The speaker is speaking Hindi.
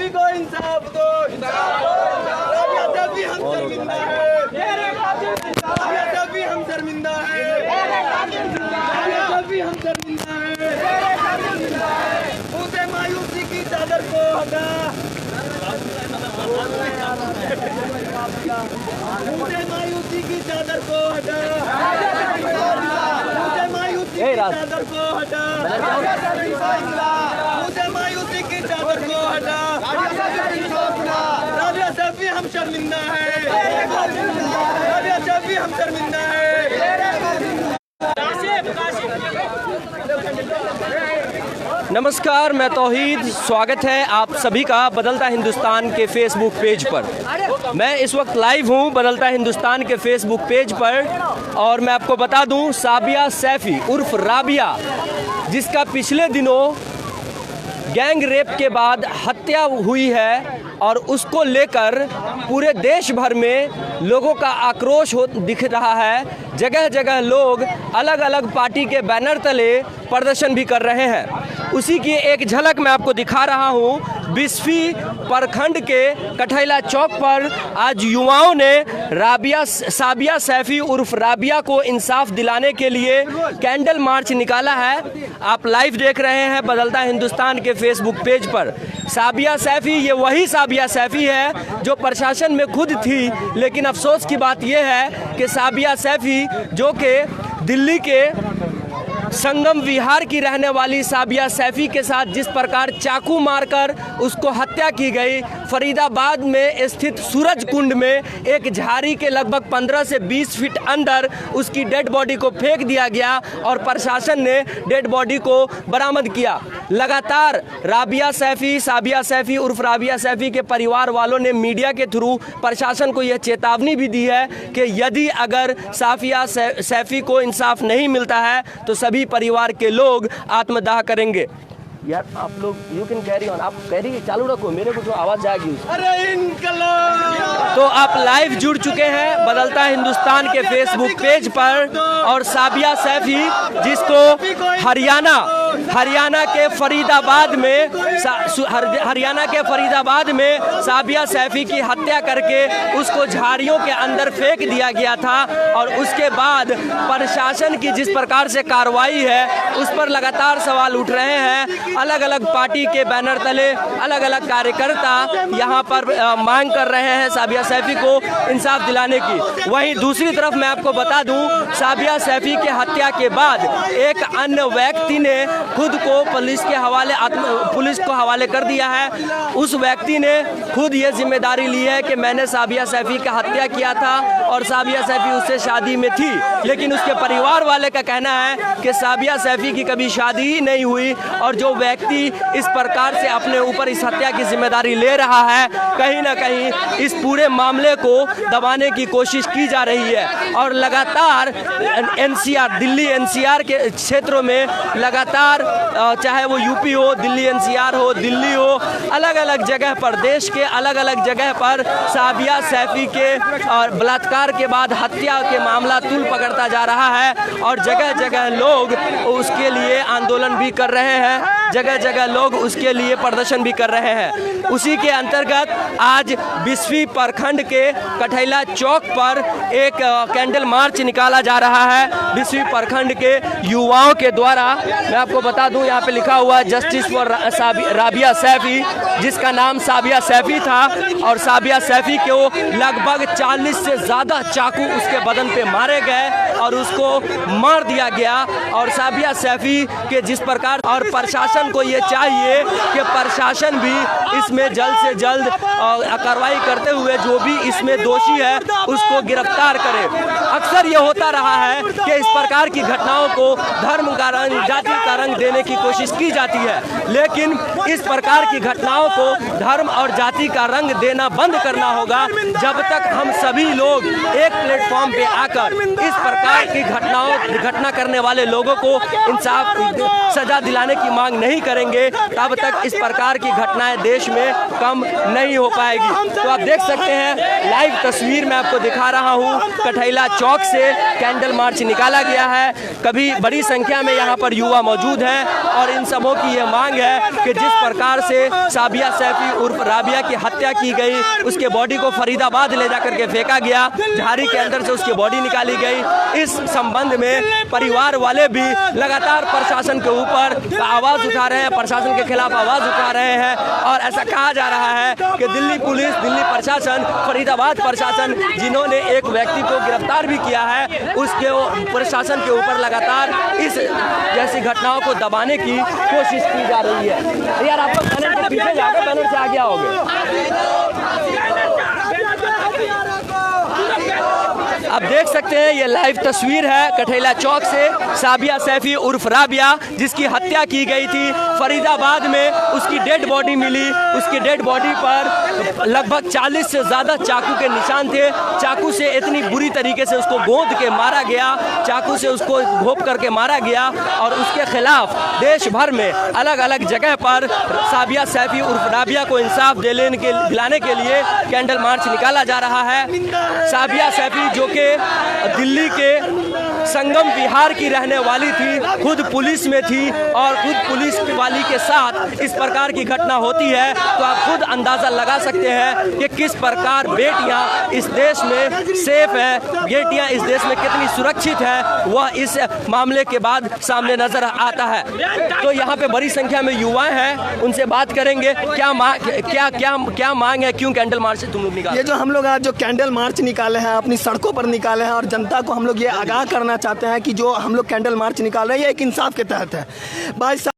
सैफी को इंसाफ दो, राबिया सैफी हम शर्मिंदा है, राबिया सैफी हम शर्मिंदा है, राबिया सैफी हम शर्मिंदा है। मुझे मायूसी की चादर को हटा, मुझे मायूसी की चादर को हटा, मुझे मायूसी की चादर को हटा, मुझे मायूसी की चादर को हटा। राबिया सैफी हम शर्मिंदा है, राबिया सैफी हम शर्मिंदा है। नमस्कार, मैं तौहीद। स्वागत है आप सभी का बदलता हिंदुस्तान के फेसबुक पेज पर। मैं इस वक्त लाइव हूं बदलता हिंदुस्तान के फेसबुक पेज पर और मैं आपको बता दूं, साबिया सैफी उर्फ राबिया, जिसका पिछले दिनों गैंग रेप के बाद हत्या हुई है और उसको लेकर पूरे देश भर में लोगों का आक्रोश दिख रहा है। जगह जगह लोग अलग अलग पार्टी के बैनर तले प्रदर्शन भी कर रहे हैं। उसी की एक झलक मैं आपको दिखा रहा हूँ। बिस्फी प्रखंड के कठैला चौक पर आज युवाओं ने साबिया सैफी उर्फ राबिया को इंसाफ दिलाने के लिए कैंडल मार्च निकाला है। आप लाइव देख रहे हैं बदलता हिंदुस्तान के फेसबुक पेज पर। साबिया सैफी ये वही साबिया सैफी है जो प्रशासन में खुद थी, लेकिन अफसोस की बात यह है कि साबिया सैफी जो कि दिल्ली के संगम विहार की रहने वाली साबिया सैफी के साथ जिस प्रकार चाकू मारकर उसको हत्या की गई, फरीदाबाद में स्थित सूरज कुंड में एक झाड़ी के लगभग 15 से 20 फीट अंदर उसकी डेड बॉडी को फेंक दिया गया और प्रशासन ने डेड बॉडी को बरामद किया। लगातार साबिया सैफी उर्फ राबिया सैफी के परिवार वालों ने मीडिया के थ्रू प्रशासन को यह चेतावनी भी दी है कि यदि अगर साबिया सैफी को इंसाफ नहीं मिलता है तो सभी परिवार के लोग आत्मदाह करेंगे। यार आप लोग यू कैन कैरी ऑन, आप कैरी चालू रखो, मेरे को जो आवाज जाएगी। अरे इनकलाब। तो आप लाइव जुड़ चुके हैं बदलता हिंदुस्तान के फेसबुक पेज पर और साबिया सैफी जिसको हरियाणा के फरीदाबाद में साबिया सैफी की हत्या करके उसको झाड़ियों के अंदर फेंक दिया गया था और उसके बाद प्रशासन की जिस प्रकार से कार्रवाई है उस पर लगातार सवाल उठ रहे हैं। अलग अलग पार्टी के बैनर तले अलग अलग कार्यकर्ता यहाँ पर मांग कर रहे हैं साबिया सैफी को इंसाफ दिलाने की। वहीं दूसरी तरफ मैं आपको बता दूं, साबिया सैफी के हत्या के बाद एक अन्य व्यक्ति ने खुद को पुलिस को हवाले कर दिया है। उस व्यक्ति ने खुद ये जिम्मेदारी ली है कि मैंने साबिया सैफी का हत्या किया था और साबिया सैफी उससे शादी में थी, लेकिन उसके परिवार वाले का कहना है कि साबिया सैफी की कभी शादी ही नहीं हुई और जो व्यक्ति इस प्रकार से अपने ऊपर इस हत्या की जिम्मेदारी ले रहा है, कहीं ना कहीं इस पूरे मामले को दबाने की कोशिश की जा रही है। और लगातार दिल्ली एनसीआर के क्षेत्रों में लगातार चाहे वो यूपी हो, दिल्ली एनसीआर हो, दिल्ली हो, अलग अलग जगह पर, देश के अलग अलग जगह पर साबिया सैफी के बलात्कार के बाद हत्या के मामला तूल पकड़ता जा रहा है और जगह जगह लोग उसके लिए आंदोलन भी कर रहे हैं, जगह जगह लोग उसके लिए प्रदर्शन भी कर रहे हैं। उसी के अंतर्गत आज बिस्फी प्रखंड के कठैला चौक पर एक कैंडल मार्च निकाला जा रहा है बिस्फी प्रखंड के युवाओं के द्वारा। मैं आपको बता दूं, यहाँ पे लिखा हुआ जस्टिस फॉर राबिया सैफी, जिसका नाम साबिया सैफी था और साबिया सैफी को लगभग 40 से ज़्यादा चाकू उसके बदन पे मारे गए और उसको मार दिया गया। और साबिया सैफी के जिस प्रकार और प्रशासन को ये चाहिए कि प्रशासन भी इसमें जल्द से जल्द कार्रवाई करते हुए जो भी इसमें दोषी है उसको गिरफ्तार करे। अक्सर ये होता रहा है कि इस प्रकार की घटनाओं को धर्म का रंग, जाति का रंग देने की कोशिश की जाती है, लेकिन इस प्रकार की घटनाओं को धर्म और जाति का रंग देना बंद करना होगा। जब तक हम सभी लोग एक प्लेटफॉर्म पे आकर इस प्रकार प्रकार की घटना करने वाले लोगों को इंसाफ सजा दिलाने की मांग नहीं करेंगे तब तक इस प्रकार की घटनाएं देश में कम नहीं हो पाएगी। तो आप देख सकते हैं लाइव तस्वीर में आपको दिखा रहा हूं, कठैला चौक से कैंडल मार्च निकाला गया है। कभी बड़ी संख्या में यहां पर युवा मौजूद हैं और इन सबों की यह मांग है कि जिस प्रकार से साबिया सैफी उर्फ राबिया की हत्या की गई, उसके बॉडी को फरीदाबाद ले जाकर के फेंका गया, झाड़ी के अंदर से उसकी बॉडी निकाली गई, इस संबंध में परिवार वाले भी लगातार प्रशासन के ऊपर आवाज उठा रहे हैं, प्रशासन के खिलाफ आवाज उठा रहे हैं। और ऐसा कहा जा रहा है कि दिल्ली पुलिस, दिल्ली प्रशासन, फरीदाबाद प्रशासन जिन्होंने एक व्यक्ति को गिरफ्तार भी किया है, उसके प्रशासन के ऊपर लगातार इस जैसी घटनाओं को दबाने की कोशिश की जा रही है। यार आप लोग बैनर के पीछे जाकर बैनर से आगे आओगे। आप देख सकते हैं ये लाइव तस्वीर है कठैला चौक से साबिया सैफी उर्फ राबिया जिसकी हत्या की गई थी। फरीदाबाद में उसकी डेड बॉडी मिली, उसकी डेड बॉडी पर लगभग 40 से ज़्यादा चाकू के निशान थे। चाकू से इतनी बुरी तरीके से उसको गोंद के मारा गया, चाकू से उसको घोंप करके मारा गया और उसके खिलाफ देश भर में अलग अलग जगह पर साबिया सैफी उर्फ राबिया को इंसाफ दिलाने के लिए कैंडल मार्च निकाला जा रहा है। साबिया सैफी जो कि दिल्ली के संगम विहार की रहने वाली थी, खुद पुलिस में थी और खुद पुलिस वाली के साथ इस प्रकार की घटना होती है तो आप खुद अंदाज़ा लगा सकते हैं कि किस प्रकार बेटियां इस देश में सेफ है, बेटियां इस देश में कितनी सुरक्षित है, वह इस मामले के बाद सामने नजर आता है। तो यहाँ पे बड़ी संख्या में युवाएं हैं, उनसे बात करेंगे क्या मांग है, क्यों कैंडल मार्च तुम लोग निकाले? ये जो हम लोग आज जो कैंडल मार्च निकाले हैं, अपनी सड़कों पर निकाले हैं और जनता को हम लोग ये आगाह करना चाहते हैं कि जो हम लोग कैंडल मार्च निकाल रहे हैं ये एक इंसाफ के तहत है। भाई